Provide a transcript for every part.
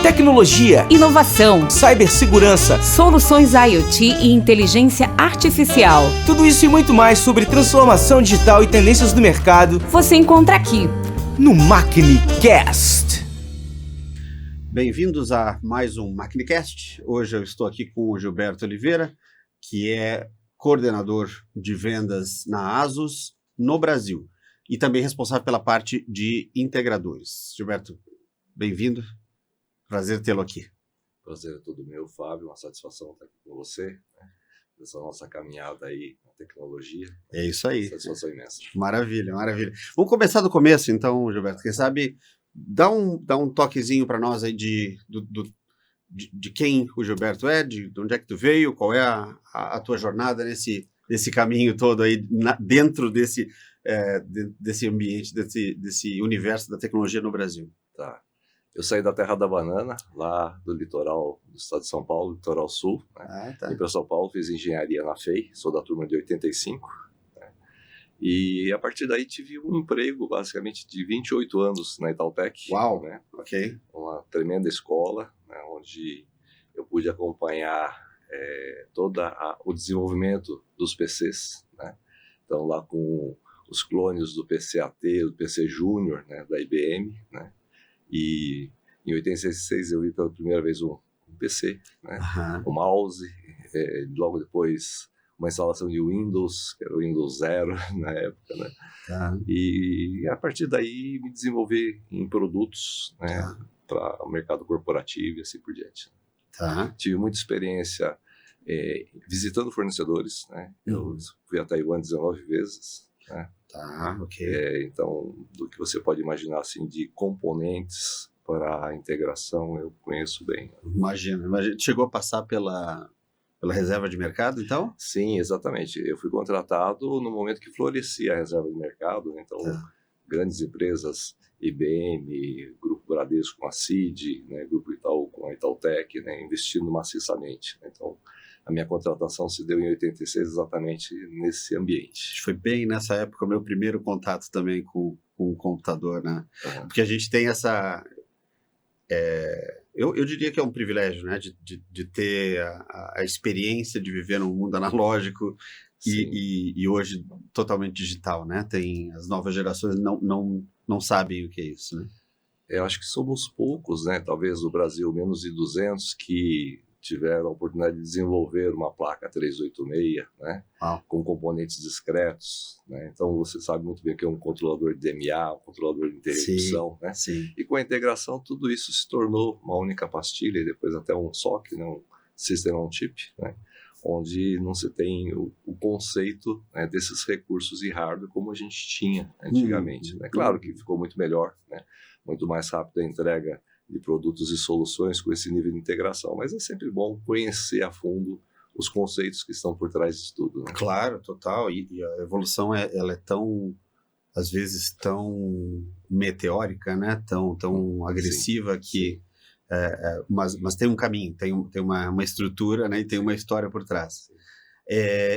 tecnologia, inovação, cibersegurança, soluções IoT e inteligência artificial. Tudo isso e muito mais sobre transformação digital e tendências do mercado Você encontra aqui no MacniCast. Bem-vindos a mais um MacniCast. Hoje eu estou aqui com o Gilberto Oliveira, que é coordenador de vendas na ASUS no Brasil e também responsável pela parte de integradores. Gilberto, bem-vindo. Prazer tê-lo aqui. Prazer é todo meu, Fábio. Uma satisfação estar aqui com você, né? Nessa nossa caminhada aí na tecnologia. É isso aí. Satisfação imensa. Maravilha, maravilha. Vamos começar do começo, então, Gilberto. Quem sabe, dá um toquezinho para nós aí de quem o Gilberto é, de onde é que tu veio, qual é a tua jornada nesse caminho todo aí, dentro desse ambiente, desse universo da tecnologia no Brasil. Tá. Eu saí da Terra da Banana, lá do litoral do estado de São Paulo, litoral sul, né? Tá. Vim para São Paulo, fiz engenharia na FEI, sou da turma de 85, né? E a partir daí tive um emprego, basicamente, de 28 anos na Itautec. Uau, né? Ok. Uma tremenda escola, né? Onde eu pude acompanhar todo o desenvolvimento dos PCs, né? Então, lá com os clones do PC-AT, do PC Júnior, né? Da IBM, né? E em 86 eu vi pela primeira vez um PC, né? Um mouse, logo depois uma instalação de Windows, que era o Windows 0 na época, né? E a partir daí me desenvolvi em produtos, né? Para o mercado corporativo e assim por diante. Tive muita experiência visitando fornecedores, né? Eu fui a Taiwan 19 vezes, né? Ok. Então, do que você pode imaginar assim, de componentes para a integração, eu conheço bem. Imagina. Chegou a passar pela reserva de mercado, então? Sim, exatamente. Eu fui contratado no momento que florescia a reserva de mercado, né? Então, grandes empresas, IBM, Grupo Bradesco com a CID, né? Grupo Itaú com a Itautec, né? Investindo maciçamente. Então, a minha contratação se deu em 86 exatamente nesse ambiente. Foi bem nessa época o meu primeiro contato também com o computador, né? Porque a gente tem essa... Eu diria que é um privilégio, né? De ter a experiência de viver num mundo analógico e hoje totalmente digital, né? As novas gerações não sabem o que é isso, né? Eu acho que somos poucos, né? Talvez o Brasil menos de 200 que tiveram a oportunidade de desenvolver uma placa 386, né? Com componentes discretos, né? Então você sabe muito bem que é um controlador de DMA, um controlador de interrupção, né? E com a integração tudo isso se tornou uma única pastilha e depois até um SoC, né? Um System on Chip, né? Onde não se tem o conceito, né, desses recursos de hardware como a gente tinha antigamente, né? Claro que ficou muito melhor, né? Muito mais rápido a entrega de produtos e soluções com esse nível de integração, mas é sempre bom conhecer a fundo os conceitos que estão por trás disso tudo, né? Claro, total, e a evolução ela é tão, às vezes, tão meteórica, né? Tão agressiva que... mas tem um caminho, tem uma estrutura, né? E tem uma história por trás.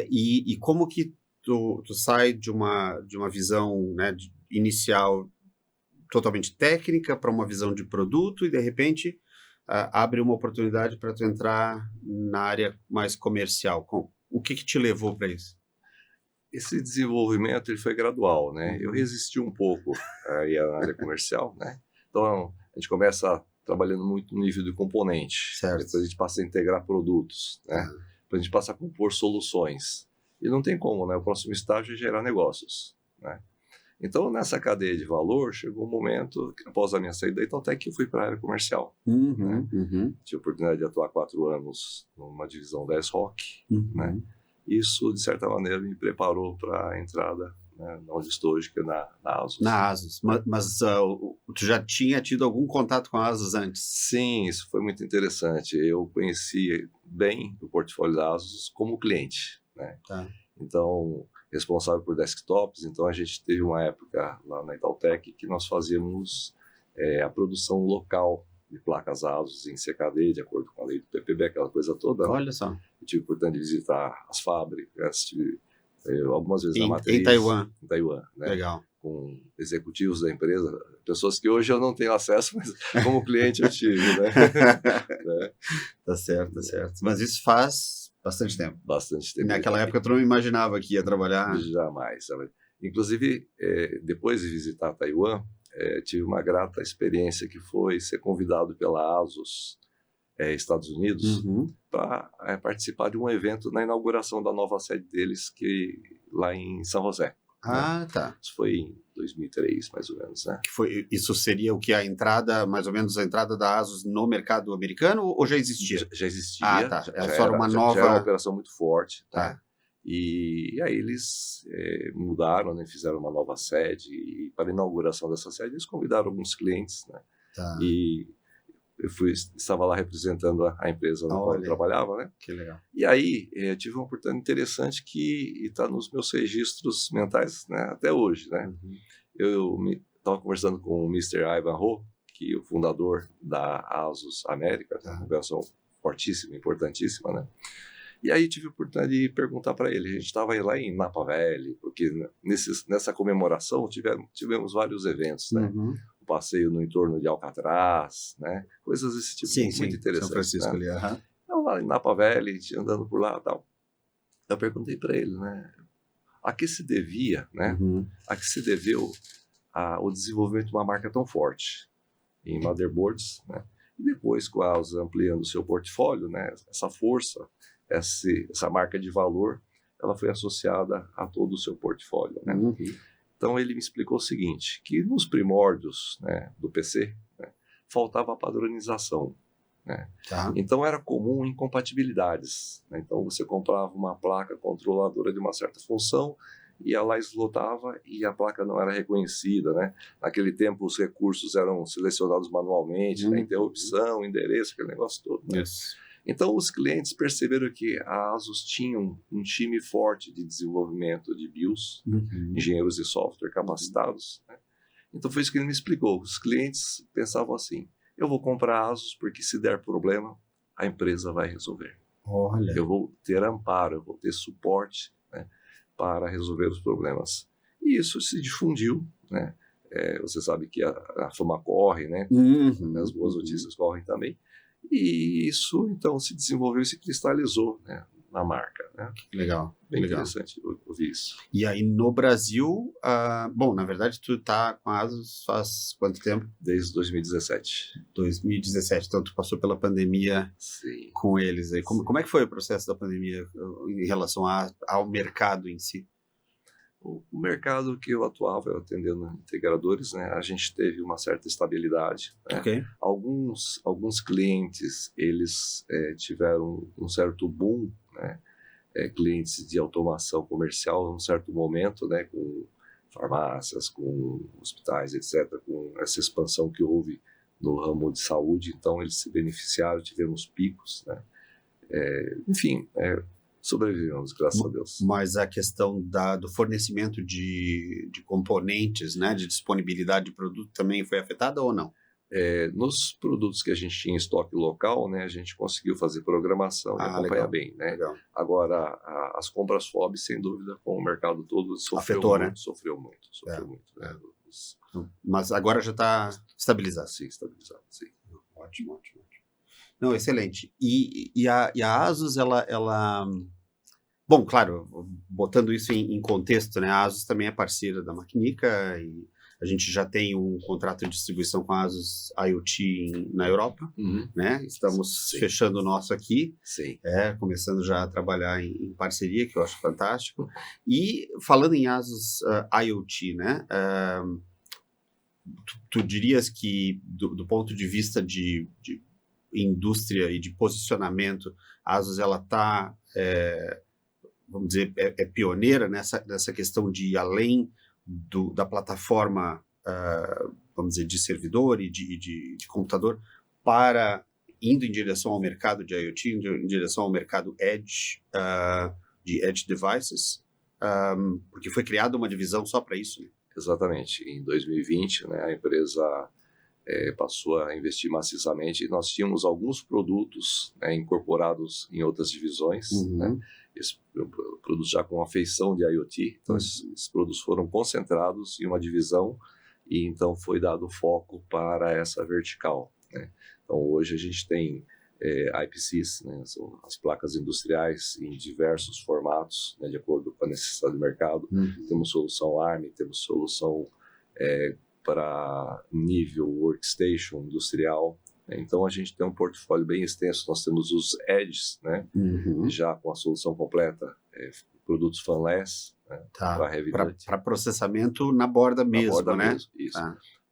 E como que tu sai de uma visão, né, inicial totalmente técnica para uma visão de produto e, de repente, abre uma oportunidade para tu entrar na área mais comercial. O que te levou para isso? Esse desenvolvimento ele foi gradual, né? Eu resisti um pouco aí à área comercial, né? Então, a gente começa trabalhando muito no nível de componente. Depois a gente passa a integrar produtos, né? Depois a gente passa a compor soluções. E não tem como, né? O próximo estágio é gerar negócios, né? Então, nessa cadeia de valor, chegou um momento que, após a minha saída da Itautec, eu fui para a área comercial. Né? Tive a oportunidade de atuar 4 anos numa divisão da SROC. Né? Isso, de certa maneira, me preparou para a entrada, né, onde estou hoje, que é na ASUS. Na ASUS. Mas tu já tinha tido algum contato com a ASUS antes? Sim, isso foi muito interessante. Eu conheci bem o portfólio da ASUS como cliente. Né? Então, responsável por desktops, então a gente teve uma época lá na Itautec que nós fazíamos a produção local de placas ASUS em CKD, de acordo com a lei do PPB, aquela coisa toda. Olha só. Eu tive a oportunidade de visitar as fábricas, tive algumas vezes na matriz. Em Taiwan. Em Taiwan, né? Legal. com executivos da empresa, pessoas que hoje eu não tenho acesso, mas como cliente eu tive, né? Né? Tá certo, tá certo. Mas isso faz bastante tempo. Bastante E tempo. naquela época tu não imaginava que ia trabalhar. Jamais. Sabe? Inclusive, depois de visitar Taiwan, tive uma grata experiência que foi ser convidado pela ASUS, Estados Unidos, para participar de um evento na inauguração da nova sede deles, lá em São José. Ah, tá. Isso foi em 2003, mais ou menos, né? Isso seria o que a entrada, mais ou menos a entrada da ASUS no mercado americano, ou já existia? Já existia. Ah, tá. Já só uma nova... já era uma operação muito forte, Tá. né? E aí eles mudaram, né? Fizeram uma nova sede, e para a inauguração dessa sede eles convidaram alguns clientes, né? Tá. E eu estava lá representando a empresa na qual eu trabalhava, né? Que legal. E aí eu tive uma oportunidade interessante que está nos meus registros mentais, né, até hoje, né? Eu estava conversando com o Mr. Ivan Ho, que é o fundador da ASUS América, uma organização fortíssima, importantíssima, né? E aí tive a oportunidade de perguntar para ele. A gente estava lá em Napa Valley, porque nessa comemoração tivemos vários eventos, né? Passeio no entorno de Alcatraz, né? Coisas desse tipo, muito interessantes. São Francisco, né? ali, Então, lá em Napa Valley, andando por lá e tal. Eu perguntei para ele, né? A que se devia, né? A que se deveu o desenvolvimento de uma marca tão forte em motherboards, né? E depois, com a ASUS ampliando o seu portfólio, né? Essa força, essa marca de valor, ela foi associada a todo o seu portfólio, né? Então ele me explicou o seguinte, que nos primórdios, né, do PC, né, faltava a padronização, né? Então era comum incompatibilidades, né? Então você comprava uma placa controladora de uma certa função, ia lá, slotava e a placa não era reconhecida, né? Naquele tempo os recursos eram selecionados manualmente, né? Interrupção, endereço, aquele negócio todo, né? Então, os clientes perceberam que a ASUS tinha um time forte de desenvolvimento de BIOS, engenheiros de software capacitados, né? Então, foi isso que ele me explicou. Os clientes pensavam assim, eu vou comprar a ASUS porque se der problema, a empresa vai resolver. Olha. Eu vou ter amparo, eu vou ter suporte, né, para resolver os problemas. E isso se difundiu, né? Você sabe que a fama corre, né? As boas notícias correm também. E isso, então, se desenvolveu e se cristalizou, né, na marca, né? Legal. Bem legal. interessante ouvir isso. E aí, no Brasil, bom, na verdade, tu tá com a ASUS faz quanto tempo? Desde 2017. 2017, então tu passou pela pandemia com eles aí. Como é que foi o processo da pandemia em relação ao mercado em si? O mercado que eu atuava, eu atendendo integradores, né, a gente teve uma certa estabilidade, né? Alguns clientes, eles tiveram um certo boom, né? Clientes de automação comercial, num certo momento, né, com farmácias, com hospitais, etc., com essa expansão que houve no ramo de saúde, então eles se beneficiaram, tivemos picos, né? Enfim, sobrevivemos, graças a Deus. Mas a questão do fornecimento de componentes, né, de disponibilidade de produto também foi afetada ou não? Nos produtos que a gente tinha em estoque local, né, a gente conseguiu fazer programação e acompanhar bem, né? Legal. Agora, as compras FOB, sem dúvida, com o mercado todo, sofreu muito, né? Mas agora já está estabilizado? Sim, estabilizado, sim. Ótimo. Não, excelente. E a ASUS, ela... Bom, claro, botando isso em contexto, né? A ASUS também é parceira da Macnica e a gente já tem um contrato de distribuição com a ASUS IoT na Europa, né? Estamos fechando o nosso aqui, começando já a trabalhar em parceria, que eu acho fantástico. E falando em ASUS IoT, né? Tu dirias que, do ponto de vista de indústria e de posicionamento, a ASUS ela está, vamos dizer, pioneira nessa questão de ir além da plataforma, vamos dizer, de servidor e de computador, indo em direção ao mercado de IoT, em direção ao mercado Edge, de Edge Devices, porque foi criada uma divisão só para isso, né? Exatamente. Em 2020, né, a empresa passou a investir maciçamente. Nós tínhamos alguns produtos, né, incorporados em outras divisões, né? produtos já com a feição de IoT. Então, esses produtos foram concentrados em uma divisão e então foi dado foco para essa vertical, né? Então, hoje a gente tem IPCs, né, são as placas industriais em diversos formatos, né, de acordo com a necessidade do mercado. Temos solução ARM, temos solução para nível workstation industrial. Então, a gente tem um portfólio bem extenso. Nós temos os Edges, né, já com a solução completa, produtos fanless, né, para processamento na borda mesmo, borda né? Mesmo, isso.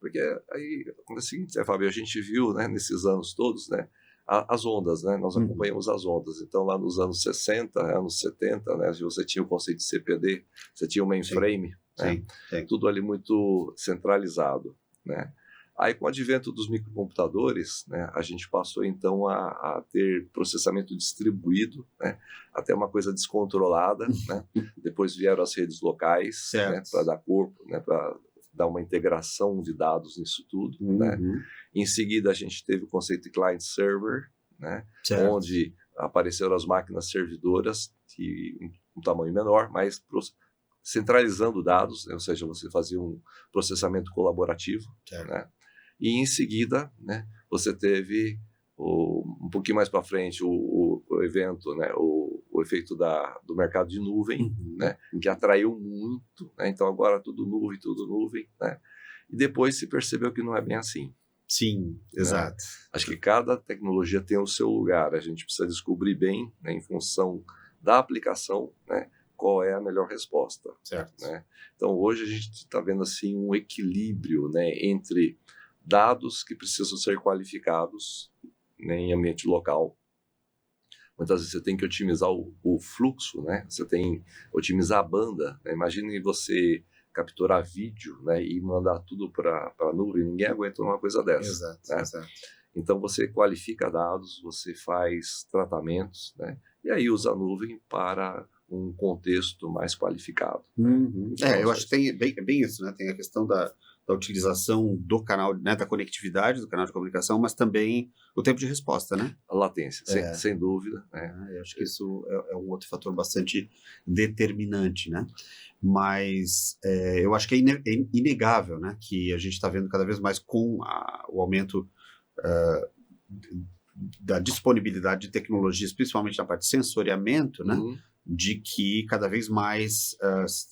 Porque aí, é o seguinte, Fábio, a gente viu, né, nesses anos todos, né, as ondas, né? Nós acompanhamos as ondas. Então, lá nos anos 60, anos 70, né, você tinha o conceito de CPD, você tinha o mainframe, né? Tudo ali muito centralizado, né? Aí, com o advento dos microcomputadores, né, a gente passou, então, a ter processamento distribuído, né, até uma coisa descontrolada, né? Depois vieram as redes locais, né, para dar corpo, né, para dar uma integração de dados nisso tudo, né? Em seguida, a gente teve o conceito de client-server, né, onde apareceram as máquinas servidoras de um tamanho menor, mas centralizando dados, né, ou seja, você fazia um processamento colaborativo, né? E em seguida, né, você teve um pouquinho mais para frente o evento, né, o efeito do mercado de nuvem, né, que atraiu muito, né? Então agora tudo nuvem, né? E depois se percebeu que não é bem assim. Sim, exato. Né? Acho que cada tecnologia tem o seu lugar. A gente precisa descobrir bem, né, em função da aplicação, né, qual é a melhor resposta. Né? Então hoje a gente está vendo assim um equilíbrio, né, entre dados que precisam ser qualificados, né, em ambiente local. Muitas vezes você tem que otimizar o fluxo, né? Você tem que otimizar a banda, né? Imagine você capturar vídeo, né, e mandar tudo para a nuvem. Ninguém aguenta uma coisa dessa. Exato. Então você qualifica dados, você faz tratamentos, né, e aí usa a nuvem para um contexto mais qualificado. Eu acho que tem bem isso, né? Tem a questão da utilização do canal, né, da conectividade, do canal de comunicação, mas também o tempo de resposta, né? A latência, sem dúvida. Eu acho que isso é um outro fator bastante determinante, né? Mas eu acho que é inegável, né, que a gente está vendo cada vez mais com o aumento da disponibilidade de tecnologias, principalmente na parte de sensoriamento, né? De que cada vez mais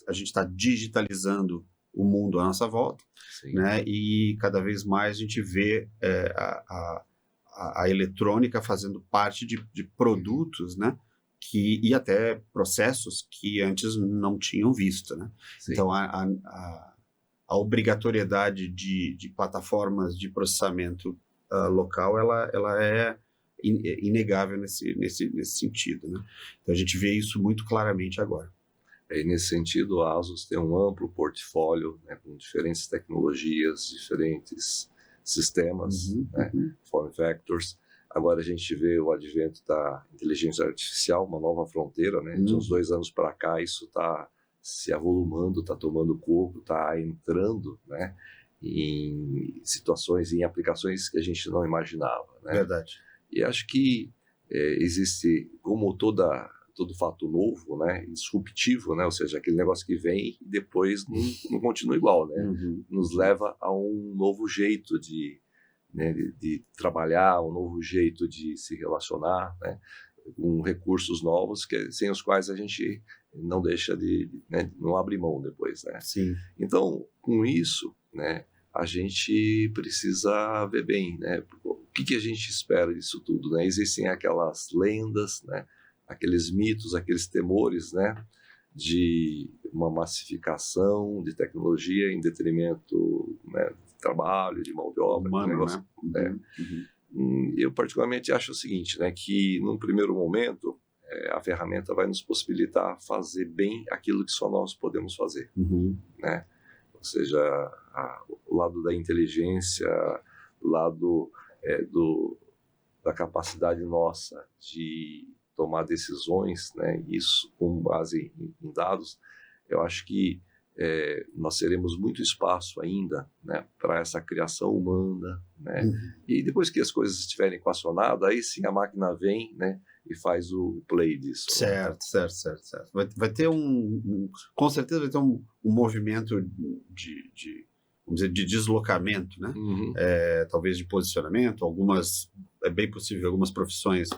a gente está digitalizando o mundo à nossa volta, né? E cada vez mais a gente vê a eletrônica fazendo parte de produtos, né? E até processos que antes não tinham visto, né? Então a obrigatoriedade de plataformas de processamento local, ela é inegável nesse sentido, né? Então a gente vê isso muito claramente agora. E nesse sentido, a ASUS tem um amplo portfólio, né, com diferentes tecnologias, diferentes sistemas, né, form factors. Agora a gente vê o advento da inteligência artificial, uma nova fronteira, né? De uns 2 anos para cá, isso está se avolumando, está tomando corpo, está entrando, né, em situações, em aplicações que a gente não imaginava, né? Verdade. E acho que existe, como todo fato novo, né, disruptivo, né, ou seja, aquele negócio que vem e depois não continua igual, né, nos leva a um novo jeito de trabalhar, um novo jeito de se relacionar, né, com recursos novos sem os quais a gente não deixa não abre mão depois, né. Então, com isso, né, a gente precisa ver bem, né, o que a gente espera disso tudo, né. Existem aquelas lendas, né, aqueles mitos, aqueles temores, né, de uma massificação de tecnologia em detrimento, né, de trabalho, de mão de obra, humano, né? Eu particularmente acho o seguinte, né, que num primeiro momento a ferramenta vai nos possibilitar fazer bem aquilo que só nós podemos fazer, né? Ou seja, o lado da inteligência, o lado da capacidade nossa de tomar decisões, né, isso com base em dados, eu acho que nós teremos muito espaço ainda, né, para essa criação humana, né? E depois que as coisas estiverem equacionadas, aí sim a máquina vem, né, e faz o play disso. Certo. Vai ter com certeza vai ter um movimento vamos dizer, de deslocamento, né? Talvez de posicionamento. É bem possível algumas profissões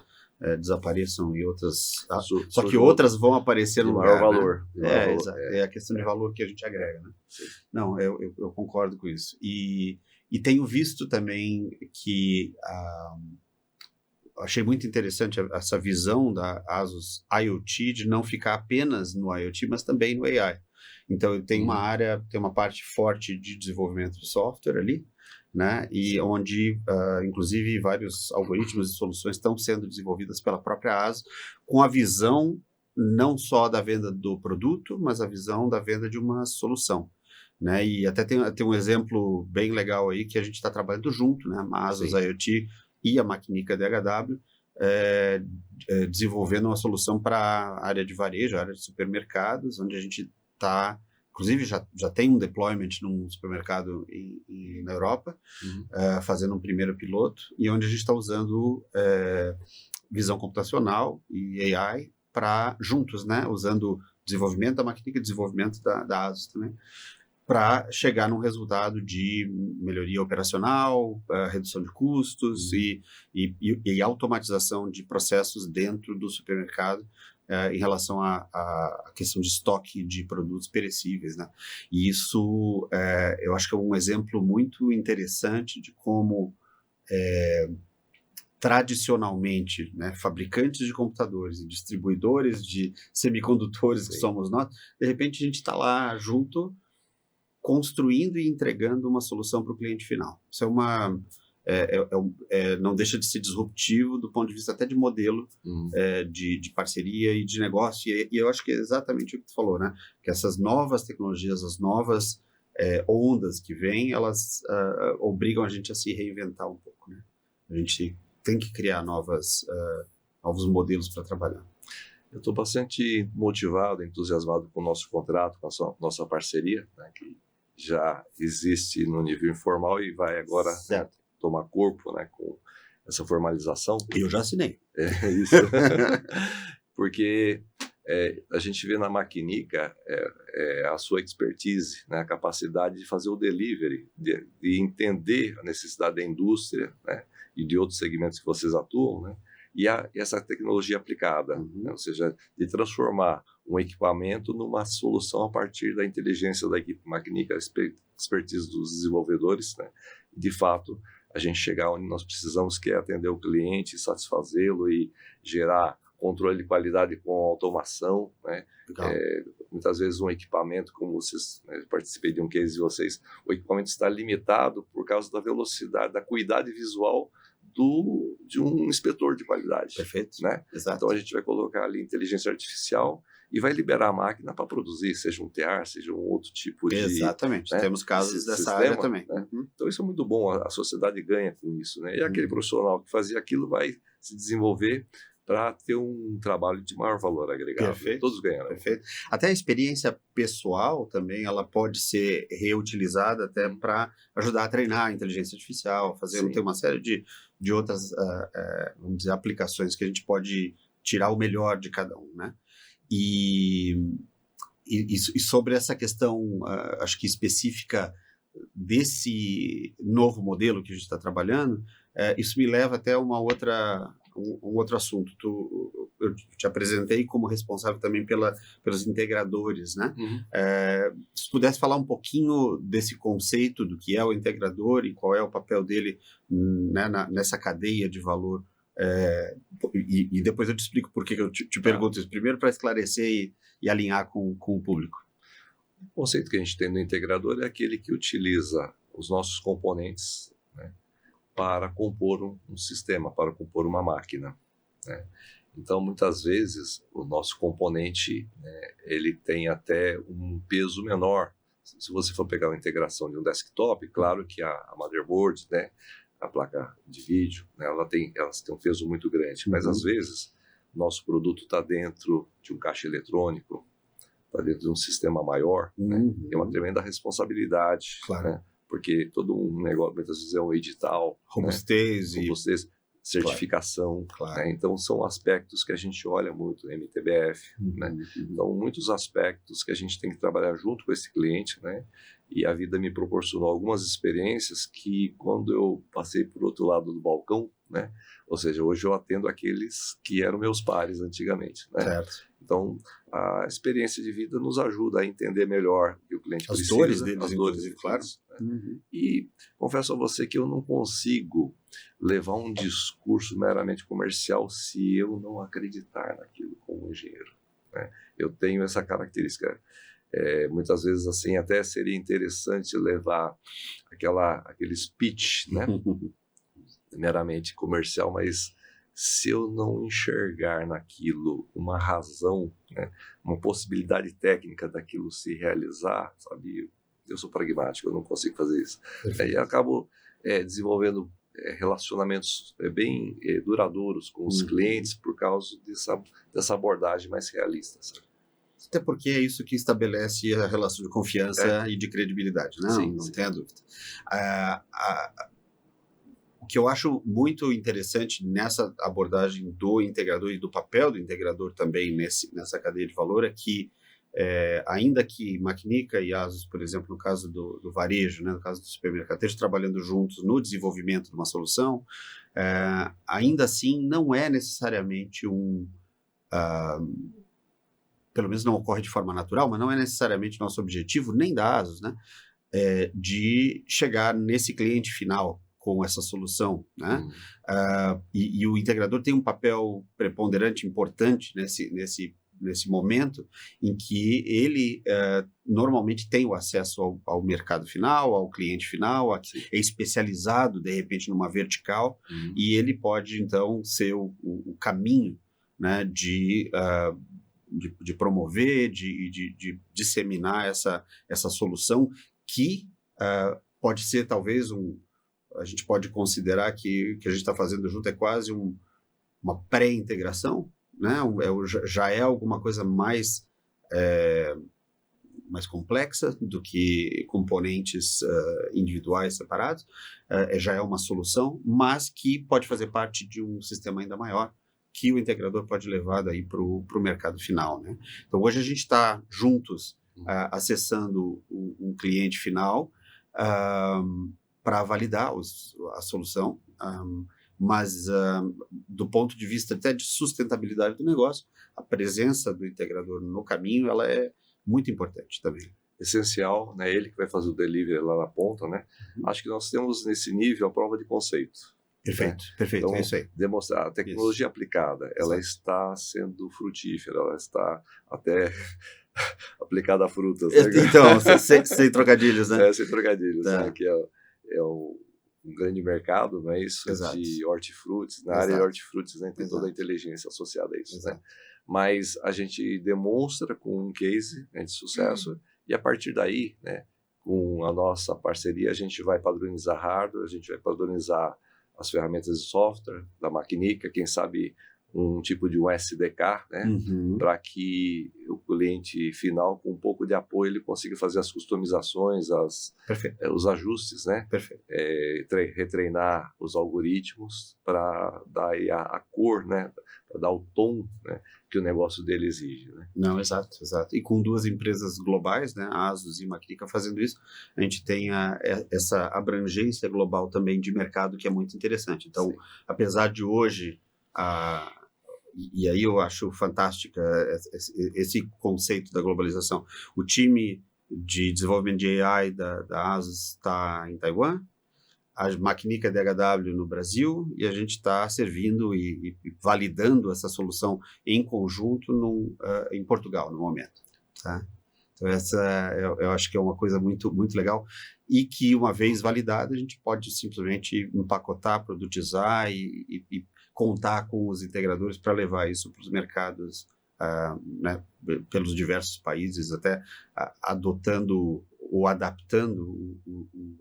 desapareçam e outras, só que outras vão aparecer no maior lugar, valor. né? Exato. É a questão de valor que a gente agrega, né? Sim. Não, eu concordo com isso. E tenho visto também que achei muito interessante essa visão da ASUS IoT de não ficar apenas no IoT, mas também no AI. Então, tem uma parte forte de desenvolvimento de software ali, né? E onde, inclusive, vários algoritmos e soluções estão sendo desenvolvidas pela própria ASUS, com a visão não só da venda do produto, mas a visão da venda de uma solução, né? E até tem um exemplo bem legal aí que a gente está trabalhando junto, né? A ASUS IoT e a Macnica DHW, desenvolvendo uma solução para a área de varejo, a área de supermercados, onde a gente está, inclusive já tem um deployment num supermercado na Europa, fazendo um primeiro piloto, e onde a gente está usando visão computacional e AI para juntos, né, usando desenvolvimento da Macnica e desenvolvimento da ASUS também, para chegar num resultado de melhoria operacional, redução de custos e automatização de processos dentro do supermercado, em relação à questão de estoque de produtos perecíveis, né? E isso, eu acho que é um exemplo muito interessante de como, tradicionalmente, né, fabricantes de computadores e distribuidores de semicondutores que somos nós, de repente a gente está lá junto, construindo e entregando uma solução para o cliente final. Isso não deixa de ser disruptivo do ponto de vista até de modelo de parceria e de negócio, e eu acho que é exatamente o que tu falou, né? Que essas novas tecnologias, as novas ondas que vêm, elas obrigam a gente a se reinventar um pouco, né? A gente tem que criar novos modelos para trabalhar. Eu estou bastante motivado, entusiasmado com o nosso contrato, com a nossa parceria, né, que já existe no nível informal e vai agora tomar corpo, né, com essa formalização. Eu já assinei. Isso. Porque a gente vê na Macnica a sua expertise, né, a capacidade de fazer o delivery, de entender a necessidade da indústria, né, e de outros segmentos que vocês atuam, né, e essa tecnologia aplicada, né, ou seja, de transformar um equipamento numa solução a partir da inteligência da equipe Macnica, a expertise dos desenvolvedores, né, e de fato a gente chegar onde nós precisamos, que é atender o cliente, satisfazê-lo e gerar controle de qualidade com automação, né? Muitas vezes um equipamento, como vocês, né, participei de um case de vocês, o equipamento está limitado por causa da velocidade, da acuidade visual de um inspetor de qualidade. Perfeito. Né? Exato. Então a gente vai colocar ali inteligência artificial e vai liberar a máquina para produzir, seja um TEAR, seja um outro tipo de... Exatamente, né? Temos casos dessa sistema, área também. Né? Então isso é muito bom, a sociedade ganha com isso, né? E aquele profissional que fazia aquilo vai se desenvolver para ter um trabalho de maior valor agregado. Perfeito. Todos ganham. Perfeito. Até a experiência pessoal também, ela pode ser reutilizada até para ajudar a treinar a inteligência artificial, ter uma série de outras, vamos dizer, aplicações que a gente pode tirar o melhor de cada um, né? E sobre essa questão, acho que específica desse novo modelo que a gente está trabalhando, isso me leva até um outro assunto. Eu te apresentei como responsável também pelos integradores, né? Se pudesse falar um pouquinho desse conceito do que é o integrador e qual é o papel dele, né, nessa cadeia de valor, e depois eu te explico por que eu te pergunto isso. Primeiro para esclarecer e alinhar com o público. O conceito que a gente tem no integrador é aquele que utiliza os nossos componentes, né, para compor um sistema, para compor uma máquina, né? Então, muitas vezes, o nosso componente, né, ele tem até um peso menor. Se você for pegar a integração de um desktop, claro que a motherboard, né, a placa de vídeo, né, elas têm um peso muito grande, mas às vezes nosso produto está dentro de um caixa eletrônico, está dentro de um sistema maior, né? É uma tremenda responsabilidade, Claro. né? Porque todo um negócio, muitas vezes é um edital, Robustez né? e... Robustez, certificação, Claro. né? Então são aspectos que a gente olha muito, MTBF, né? Então muitos aspectos que a gente tem que trabalhar junto com esse cliente, né? E a vida me proporcionou algumas experiências que quando eu passei por outro lado do balcão, né? Ou seja, hoje eu atendo aqueles que eram meus pares antigamente, né? Certo. Então, a experiência de vida nos ajuda a entender melhor o que o cliente As precisa. dores deles, as dores, inclusive, claro. né? E confesso a você que eu não consigo levar um discurso meramente comercial se eu não acreditar naquilo como engenheiro, né? Eu tenho essa característica. Muitas vezes, assim, até seria interessante levar aquele speech, né? Meramente comercial, mas se eu não enxergar naquilo uma razão, né, uma possibilidade técnica daquilo se realizar, sabe, eu sou pragmático, eu não consigo fazer isso. E acabo desenvolvendo relacionamentos bem duradouros com os clientes por causa dessa abordagem mais realista, sabe? Até porque é isso que estabelece a relação de confiança e de credibilidade, né? Sim, Não tenha dúvida. O que eu acho muito interessante nessa abordagem do integrador e do papel do integrador também nessa cadeia de valor é que, ainda que Macnica e Asus, por exemplo, no caso do varejo, né, no caso do supermercado, estejam trabalhando juntos no desenvolvimento de uma solução, ainda assim não é necessariamente pelo menos não ocorre de forma natural, mas não é necessariamente nosso objetivo, nem da Asus, né, de chegar nesse cliente final com essa solução, né? E o integrador tem um papel preponderante, importante nesse momento em que ele normalmente tem o acesso ao mercado final, ao cliente final, é especializado, de repente, numa vertical, e ele pode, então, ser o caminho, né, de promover, de disseminar essa solução que pode ser, talvez, a gente pode considerar que o que a gente está fazendo junto é quase uma pré-integração, né? Já é alguma coisa mais complexa do que componentes individuais separados, já é uma solução, mas que pode fazer parte de um sistema ainda maior, que o integrador pode levar daí para o mercado final, né? Então, hoje a gente está juntos acessando um cliente final para validar a solução, mas do ponto de vista até de sustentabilidade do negócio, a presença do integrador no caminho ela é muito importante também. Essencial, né? Ele que vai fazer o delivery lá na ponta, né? Acho que nós temos nesse nível a prova de conceito. Perfeito, né? perfeito, Então, é isso aí. Demonstrar a tecnologia aplicada, ela está sendo frutífera, ela está até aplicada a frutas. Né? Então, sem trocadilhos, né? Sem trocadilhos, né? Que é um grande mercado, não é isso? Exato. De hortifrutis. Na área de hortifrutis, né? Tem toda a inteligência associada a isso, né? Mas a gente demonstra com um case, né, de sucesso e a partir daí, né, com a nossa parceria, a gente vai padronizar hardware, a gente vai padronizar as ferramentas de software da Macnica, quem sabe um tipo de um SDK, né, para que o cliente final, com um pouco de apoio, ele consiga fazer as customizações, os ajustes, né, retreinar os algoritmos para dar aí a cor, né, para dar o tom, né, que o negócio dele exige, né? Não, exato. E com duas empresas globais, né, Asus e Macnica fazendo isso, a gente tem essa abrangência global também de mercado que é muito interessante. Então, apesar de hoje, e aí eu acho fantástica esse conceito da globalização, o time de desenvolvimento de AI da Asus está em Taiwan, a Macnica DHW no Brasil, e a gente está servindo e validando essa solução em conjunto em Portugal, no momento. Tá? Então, eu acho que é uma coisa muito, muito legal, e que, uma vez validada, a gente pode simplesmente empacotar, produtizar e contar com os integradores para levar isso para os mercados, né, pelos diversos países, até adotando ou adaptando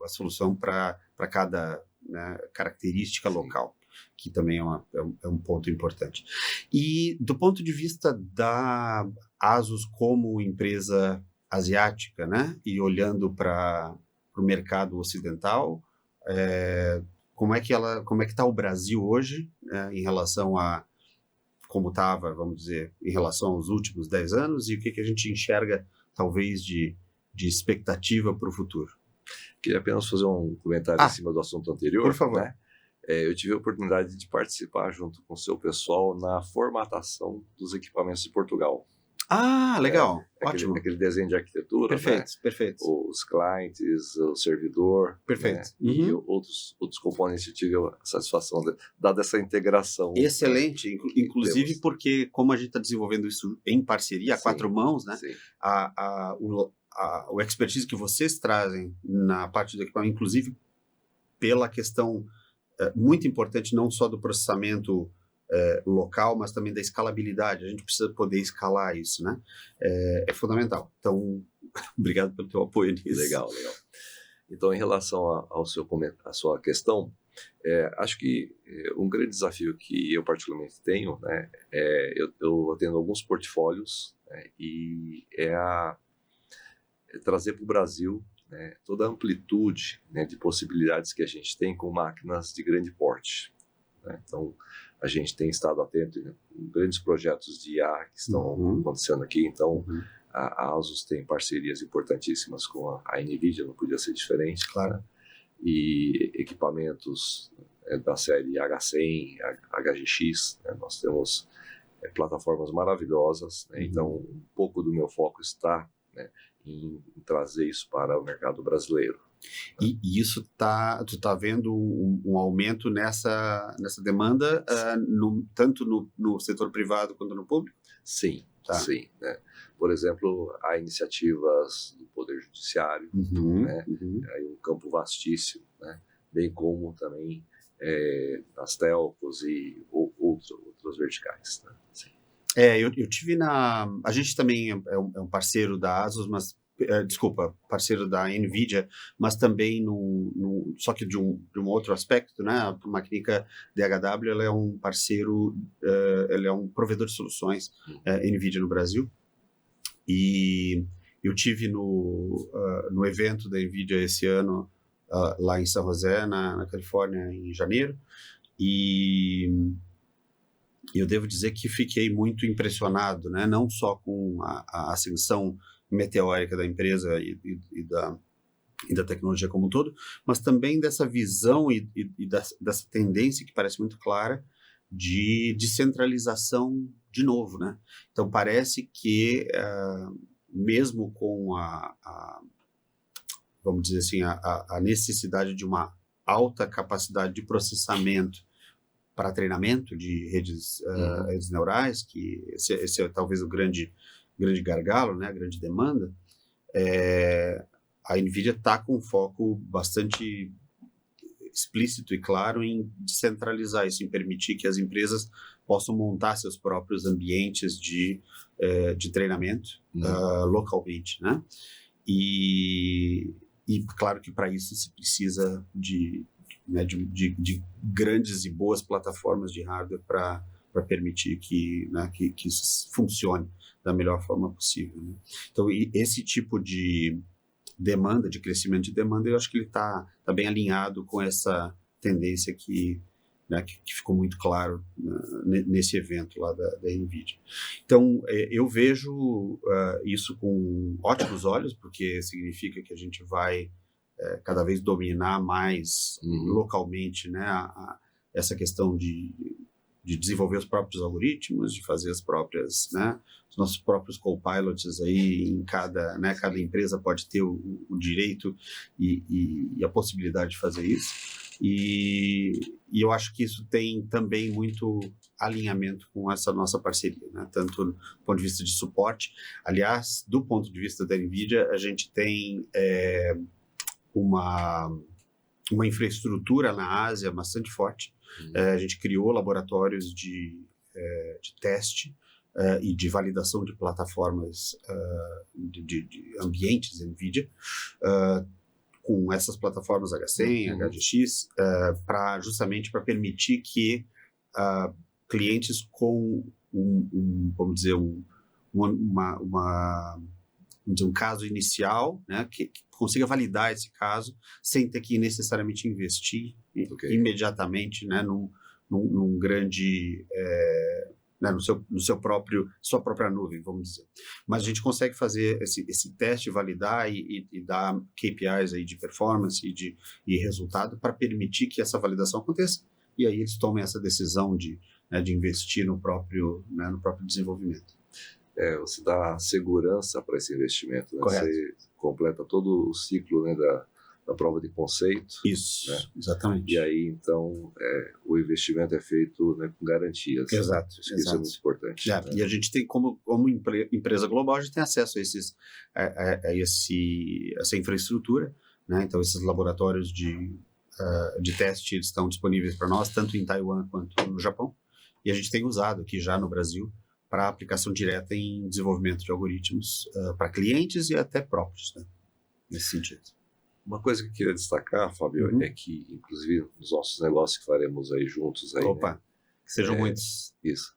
a solução para cada, né, característica local. que também é um ponto importante. E do ponto de vista da ASUS como empresa asiática, né, e olhando para o mercado ocidental, como é que está o Brasil hoje, em relação a como estava, vamos dizer, em relação aos últimos 10 anos, e o que a gente enxerga, talvez, de expectativa para o futuro? Queria apenas fazer um comentário em cima do assunto anterior. Por favor. Né? Eu tive a oportunidade de participar junto com o seu pessoal na formatação dos equipamentos de Portugal. Ah, legal, ótimo. Aquele desenho de arquitetura, perfeito, né? Perfeito. Os clientes, o servidor, perfeito. Né? E outros componentes. Eu tive a satisfação dada essa integração. Excelente, né? Inclusive porque como a gente está desenvolvendo isso em parceria, a quatro mãos, né? O expertise que vocês trazem na parte do equipamento, inclusive pela questão muito importante, não só do processamento local, mas também da escalabilidade. A gente precisa poder escalar isso, né? É fundamental. Então, obrigado pelo teu apoio nisso. Legal. Então, em relação à sua questão, acho que um grande desafio que eu particularmente tenho, né, eu atendo alguns portfólios, né, e trazer para o Brasil, né, toda a amplitude, né, de possibilidades que a gente tem com máquinas de grande porte. Né? Então, a gente tem estado atento em grandes projetos de IA que estão acontecendo aqui. Então, a ASUS tem parcerias importantíssimas com a NVIDIA, não podia ser diferente. Claro. Né? E equipamentos da série H100, HGX, né? Nós temos plataformas maravilhosas. Né? Então, um pouco do meu foco está, né, em trazer isso para o mercado brasileiro. E isso tu tá vendo um aumento nessa demanda, tanto no setor privado quanto no público? Sim, sim. Né? Por exemplo, há iniciativas do Poder Judiciário, né? Aí um campo vastíssimo, né? Bem como também as telcos e outras verticais. Né? Sim. Eu tive a gente também é um parceiro da ASUS, mas parceiro da NVIDIA, mas também só que de um outro aspecto, né? A Macnica DHW, ela é um parceiro, ela é um provedor de soluções NVIDIA no Brasil, e eu tive no evento da NVIDIA esse ano, lá em San José, na Califórnia, em janeiro, e eu devo dizer que fiquei muito impressionado, né? Não só com a ascensão meteórica da empresa e da tecnologia como um todo, mas também dessa visão e dessa tendência que parece muito clara de descentralização de novo, né? Então parece que mesmo com vamos dizer assim, a necessidade de uma alta capacidade de processamento para treinamento de redes neurais, que esse é talvez o grande gargalo, né, a grande demanda, a NVIDIA está com um foco bastante explícito e claro em descentralizar isso, em permitir que as empresas possam montar seus próprios ambientes de treinamento localmente, né? E claro que para isso se precisa de grandes e boas plataformas de hardware para permitir que isso funcione da melhor forma possível, né? Então, esse tipo de demanda, de crescimento de demanda, eu acho que ele está bem alinhado com essa tendência que ficou muito claro nesse evento lá da NVIDIA. Então, eu vejo isso com ótimos olhos, porque significa que a gente vai cada vez dominar mais localmente, né, essa questão de desenvolver os próprios algoritmos, de fazer as próprias, né, os nossos próprios copilots aí em cada empresa pode ter o direito e a possibilidade de fazer isso. E eu acho que isso tem também muito alinhamento com essa nossa parceria, né? Tanto do ponto de vista de suporte. Aliás, do ponto de vista da NVIDIA, a gente tem uma infraestrutura na Ásia bastante forte. A gente criou laboratórios de teste e de validação de plataformas de ambientes NVIDIA, com essas plataformas H100, HGX, justamente para permitir que clientes com vamos dizer, um caso inicial, né, que consiga validar esse caso sem ter que necessariamente investir imediatamente, né, num grande, né, sua própria nuvem, vamos dizer. Mas a gente consegue fazer esse teste, validar e dar KPIs aí de performance e resultado para permitir que essa validação aconteça, e aí eles tomem essa decisão de investir no próprio desenvolvimento. Você dá segurança para esse investimento, né? Correto. Você completa todo o ciclo, né, da prova de conceito. Isso, né? Exatamente. E aí, então, o investimento é feito, né, com garantias. Exato. Acho que isso é muito importante. Né? E a gente tem, como empresa global, a gente tem acesso a essa infraestrutura, né? Então, esses laboratórios de teste estão disponíveis para nós, tanto em Taiwan quanto no Japão, e a gente tem usado aqui já no Brasil para aplicação direta em desenvolvimento de algoritmos para clientes e até próprios, né? Nesse sentido. Uma coisa que eu queria destacar, Fábio, é que, inclusive, nos nossos negócios que faremos aí juntos... Aí, Opa, né, que sejam muitos. Isso.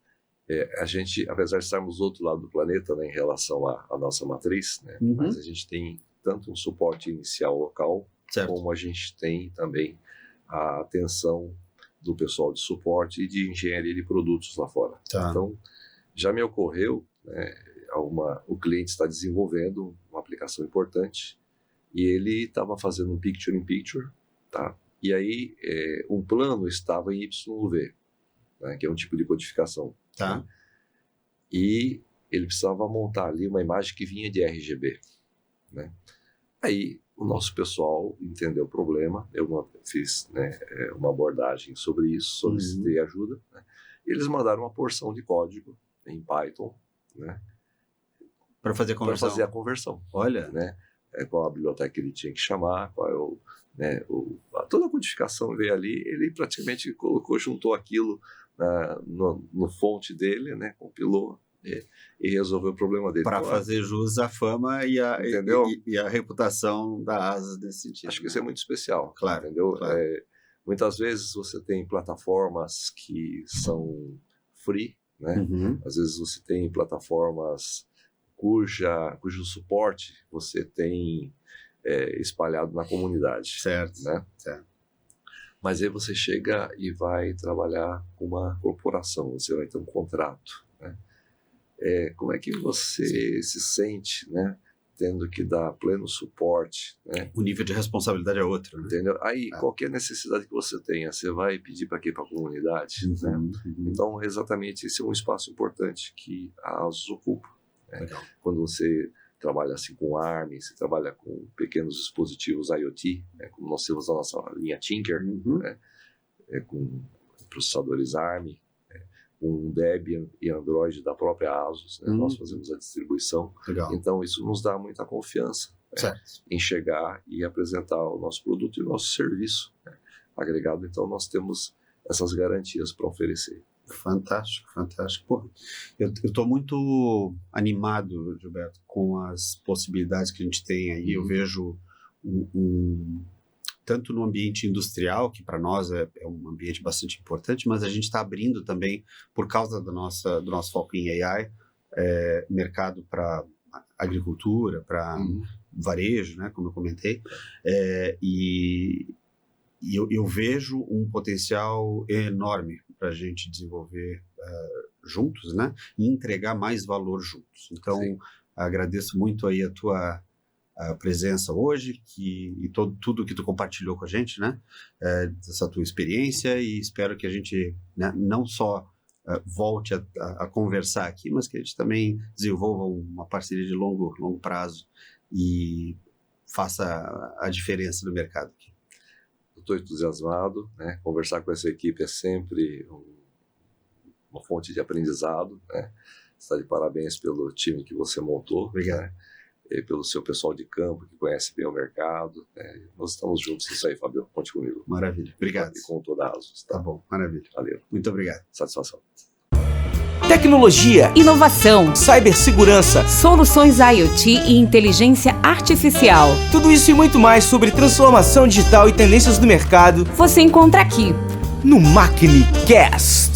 A gente, apesar de estarmos do outro lado do planeta, né, em relação à nossa matriz, né, mas a gente tem tanto um suporte inicial local, certo, como a gente tem também a atenção do pessoal de suporte e de engenharia de produtos lá fora. Tá. Então, já me ocorreu, né, o cliente está desenvolvendo uma aplicação importante e ele estava fazendo um picture-in-picture, tá? E aí um plano estava em YV, né, que é um tipo de codificação. Tá. Né? E ele precisava montar ali uma imagem que vinha de RGB, né? Aí o nosso pessoal entendeu o problema, eu fiz, né, uma abordagem sobre isso, solicitei ajuda, né? E eles mandaram uma porção de código em Python, né, para fazer a conversão. Olha, né, qual a biblioteca que ele tinha que chamar, qual é toda a codificação veio ali, ele praticamente juntou aquilo no fonte dele, né, compilou e resolveu o problema dele. Para fazer jus à fama e a reputação da ASUS nesse sentido. Acho que isso é muito especial. Claro. Entendeu? Claro. Muitas vezes você tem plataformas que são free, né? Às vezes você tem plataformas cujo suporte você tem espalhado na comunidade. Certo. Né? Certo. Mas aí você chega e vai trabalhar com uma corporação, você vai ter um contrato, né? Como é que você se sente, né, tendo que dar pleno suporte, né? O nível de responsabilidade é outro, né? Entendeu? Aí, qualquer necessidade que você tenha, você vai pedir para quê? Para a comunidade, né? Então, exatamente, esse é um espaço importante que a ASUS ocupa. Né? Quando você trabalha assim com ARM, você trabalha com pequenos dispositivos IoT, né? Como nós temos a nossa linha Tinker, né? Com processadores ARM, com Debian e Android da própria ASUS, né? Nós fazemos a distribuição. Legal. Então isso nos dá muita confiança, né? Em chegar e apresentar o nosso produto e o nosso serviço, né, agregado. Então nós temos essas garantias para oferecer. Fantástico, fantástico. Pô, eu estou muito animado, Gilberto, com as possibilidades que a gente tem aí. Eu vejo tanto no ambiente industrial, que para nós é um ambiente bastante importante, mas a gente está abrindo também, por causa do nosso foco em AI, mercado para agricultura, para varejo, né, como eu comentei, e eu vejo um potencial enorme para a gente desenvolver juntos, né, e entregar mais valor juntos. Então, agradeço muito aí a tua presença hoje e tudo que tu compartilhou com a gente, né, dessa tua experiência, e espero que a gente, né, não só volte a conversar aqui, mas que a gente também desenvolva uma parceria de longo prazo e faça a diferença no mercado aqui. Estou entusiasmado, né? Conversar com essa equipe é sempre uma fonte de aprendizado, né? Está de parabéns pelo time que você montou. Obrigado. Né? E pelo seu pessoal de campo que conhece bem o mercado. Né? Nós estamos juntos nisso aí, Fábio. Conte comigo. Maravilha. Obrigado. E com toda a ASUS. Tá bom. Maravilha. Valeu. Muito obrigado. Satisfação. tecnologia, inovação, cibersegurança, soluções IoT e inteligência artificial. tudo isso e muito mais sobre transformação digital e tendências do mercado Você encontra aqui no MacneCast.